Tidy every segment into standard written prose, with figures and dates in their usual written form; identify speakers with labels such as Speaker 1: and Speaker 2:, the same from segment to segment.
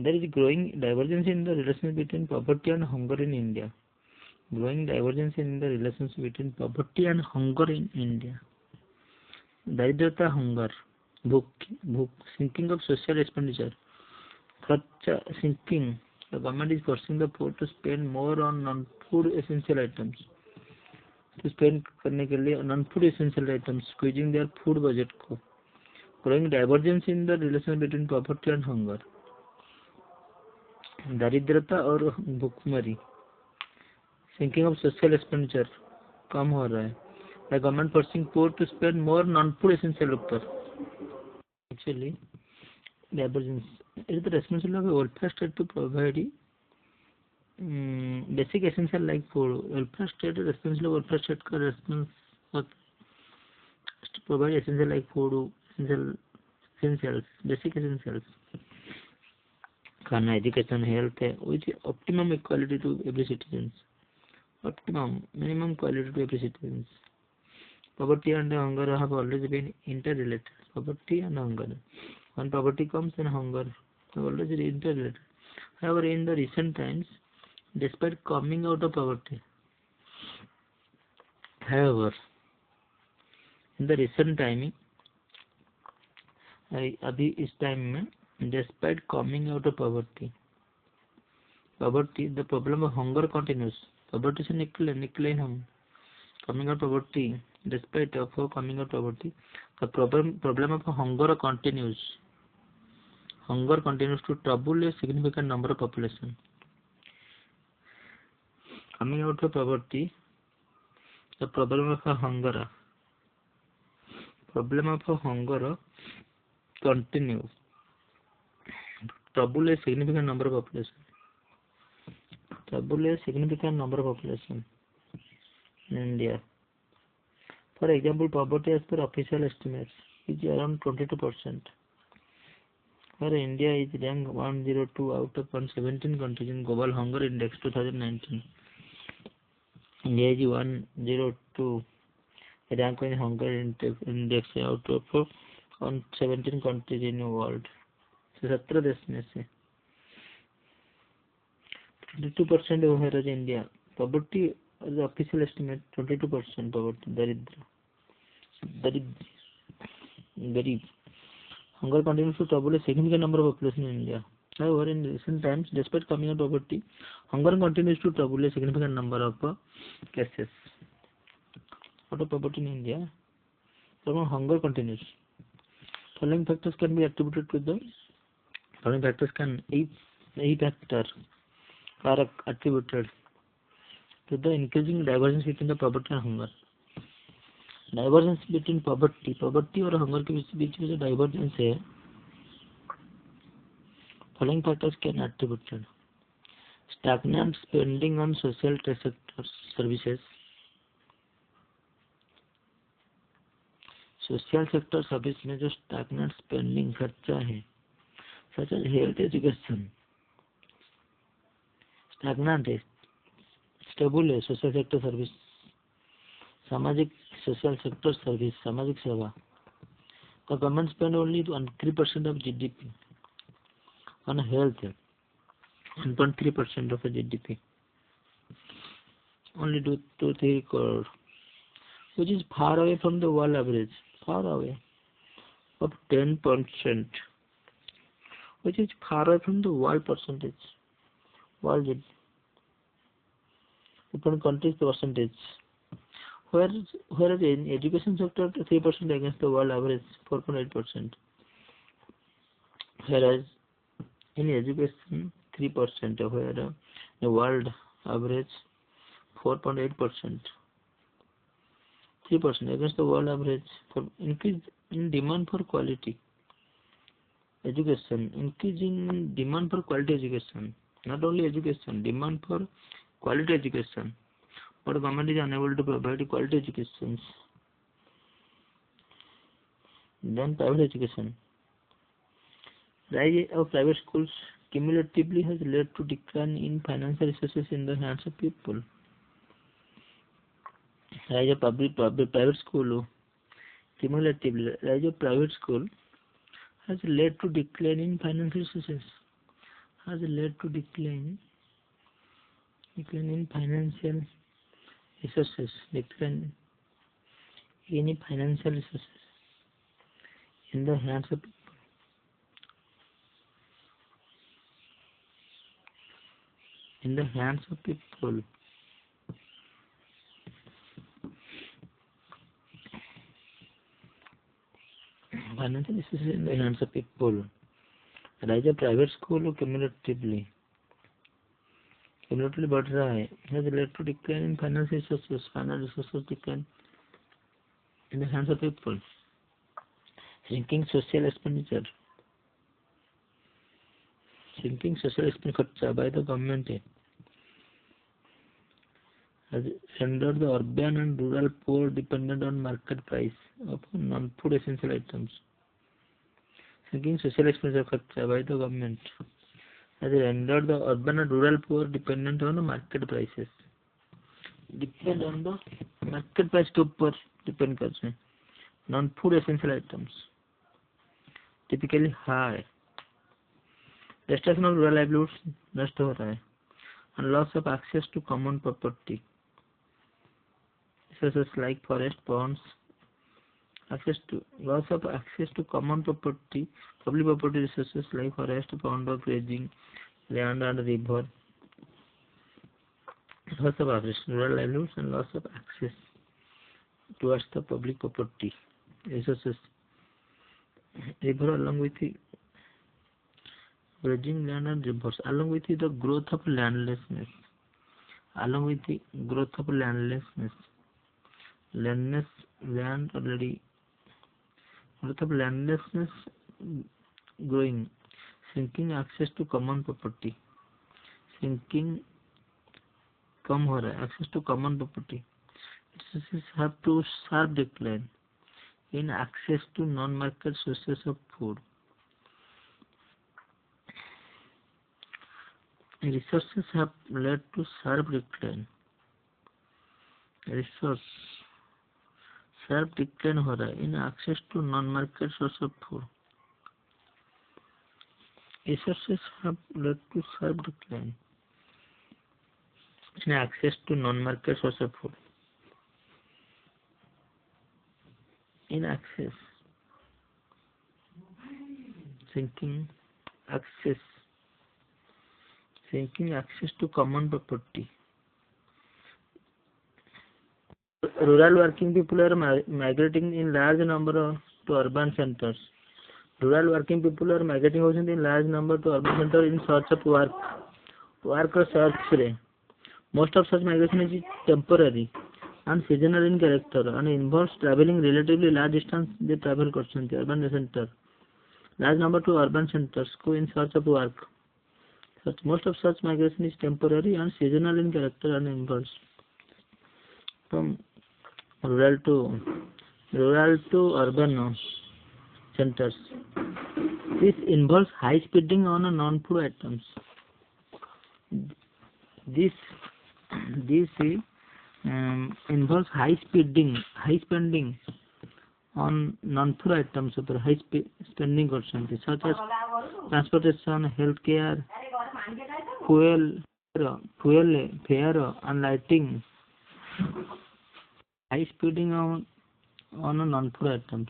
Speaker 1: There is growing divergence in the relations between poverty and hunger in India. Growing divergence in the relations between poverty and hunger in India. Daridrata, hunger, bhuk, sinking of social expenditure, kharcha, sinking. The government is forcing the poor to spend more on non-food essential items. To spend करने के लिए non-food essential items, squeezing their food budget को. Growing divergence in the relation between poverty and hunger. दारिद्रता और भूखमरी. Sinking of social expenditure कम हो रहा है. The government forcing poor to spend more non-food essential ऊपर. Actually, divergence. It is the responsibility of a welfare state to provide basic essential like food. Welfare state responsibility of welfare state का response to provide essential like food, essentials, basic essentials. खाना, education, health with optimum equality to every citizens. Optimum, minimum quality to every citizens. Poverty and hunger have always been interrelated. Poverty and hunger. When poverty comes, then hunger have always been interrelated. However, in the recent times, despite coming out of poverty, अभी इस time में, despite coming out of poverty, the problem of hunger continues. Poverty से निकले हम. Coming out of poverty, despite of coming out of poverty, the problem of hunger continues. Hunger continues to trouble a significant number of population. Coming out of poverty, the problem of hunger continues. Trouble a significant number of population. In India. For example, poverty as per official estimates is around 22%. Where India is ranked 102 out of 117 countries in Global Hunger Index 2019. India is 102 rank in Hunger Index out of 117 countries in the world. 17 देश में से 22% over in India. Poverty, the official estimate, 22% poverty, Garib. Hunger continues to trouble a significant number of population in India. However, in recent times, despite coming out of poverty, hunger continues to trouble a significant number of cases. Out of poverty in India, so hunger continues. Following factors can be attributed to the following factors can eight factors are attributed to the increasing divergence between the poverty and hunger. Divergence between poverty और hunger के बीच में जो divergence है, following factors can attributed: stagnant spending on social sector services, social sector service में जो stagnant spending खर्चा है, such as health education, stagnant है, stable है, social sector service, सामाजिक social sector service, सामाजिक सेवा. The government spend only 3% of GDP on health, 1.3% of GDP, only 2-3 crore, which is far away from the world average, far away of 10%, which is far away from the world percentage, world GDP, different countries percentage. Whereas in education sector 3% against the world average 4.8%. Whereas in education 3%, where the world average 4.8%. 3% against the world average. For increase in demand for quality education, increasing demand for quality education. Not only education, demand for quality education. But government is unable to provide quality education. Then private education. Rise of private schools cumulatively has led to decline in financial resources in the hands of people. Rise of private school cumulatively, rise of private school has led to decline in financial resources has led to decline in financial resources, decline in financial resources in the hands of people. In the hands of people. Financial resources in the hands of people. rise of private school cumulatively बढ़ रहा है has led to decline in financial resources decline in the hands of people. Shrinking social expenditure खर्चा by the government has rendered the urban and rural poor dependent on market price of non-food essential items. Shrinking social expenditure खर्चा by the government has rendered the urban and rural poor dependent on the market prices. Depend on the market price के ऊपर depend करते हैं. Non-food essential items typically high. Destruction of rural livelihoods नष्ट हो रहा है. And loss of access to common property. Resources like forest, ponds. Loss of access to common property, public property resources like forest, pond of grazing, land and river. Loss of access to rural livelihoods and loss of access towards the public property resources. River along with the grazing land and rivers, along with the growth of landlessness. Land already. Growth of landlessness growing, shrinking access to common property, shrinking कम हो रहा है access to common property. Resources have to sharp decline in access to non-market sources of food. Resources have led to sharp decline. Sharp decline हो रहा है in access to non-market source of food. Resources have led to sharp decline in access to non-market source of food. In access, shrinking access to common property. Rural working people are migrating in large number to urban centers. Rural working people are migrating in large number to urban centers in search of work or search. Most of such migration is temporary and seasonal in character and involves traveling relatively large distance. They travel to urban center. Large number to urban centers go in search of work. Most of such migration is temporary and seasonal in character and involves from rural to urban centers. This involves high spending on non-food items. This involves high spending on non-food items. High spending such as transportation, healthcare, fuel, fare, and lighting. High spending on non-food items.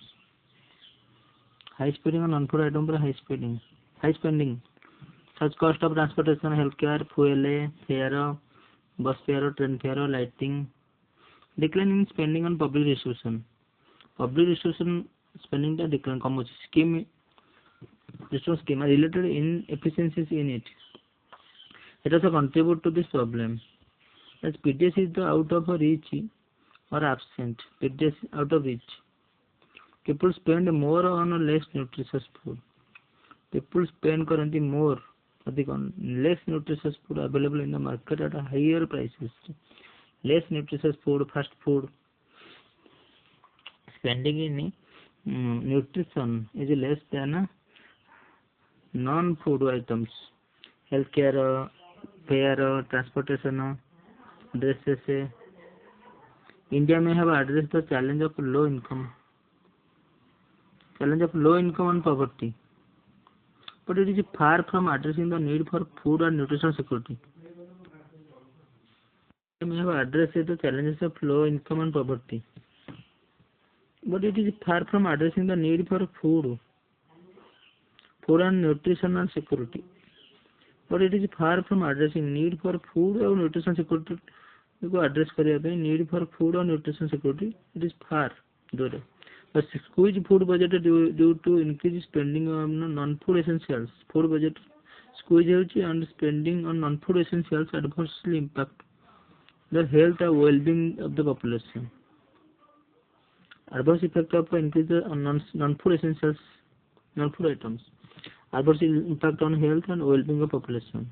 Speaker 1: High spending. Such cost of transportation, healthcare, fuel, fare, bus fare, train fare, lighting. Decline in spending on public distribution. Public distribution spending the decline. Scheme are related inefficiencies in it. It also contribute to this problem. As PDS is the out of reach or absent. PDS out of reach. People spend more on less nutritious food. People spend currently more on less nutritious food available in the market at higher prices. Less nutritious food, fast food. Spending in nutrition is less than non-food items. Healthcare, fare, transportation, dresses. India may have addressed the challenge of low income and poverty. but it is far from addressing the need for food and nutritional security. We have addressed the challenges of low income and poverty, but it is far from addressing the need for food and nutritional security. But it is far from addressing need for food or nutritional security. को address करिया पे need for food or nutritional security, it is far दूर. But squeeze food budget due to increased spending on non-food essentials. Food budget squeeze होची and spending on non-food essentials adversely impact the health and well-being of the population. Adverse effect of increase on non-food essentials, non-food items. Adverse impact on health and well-being of population.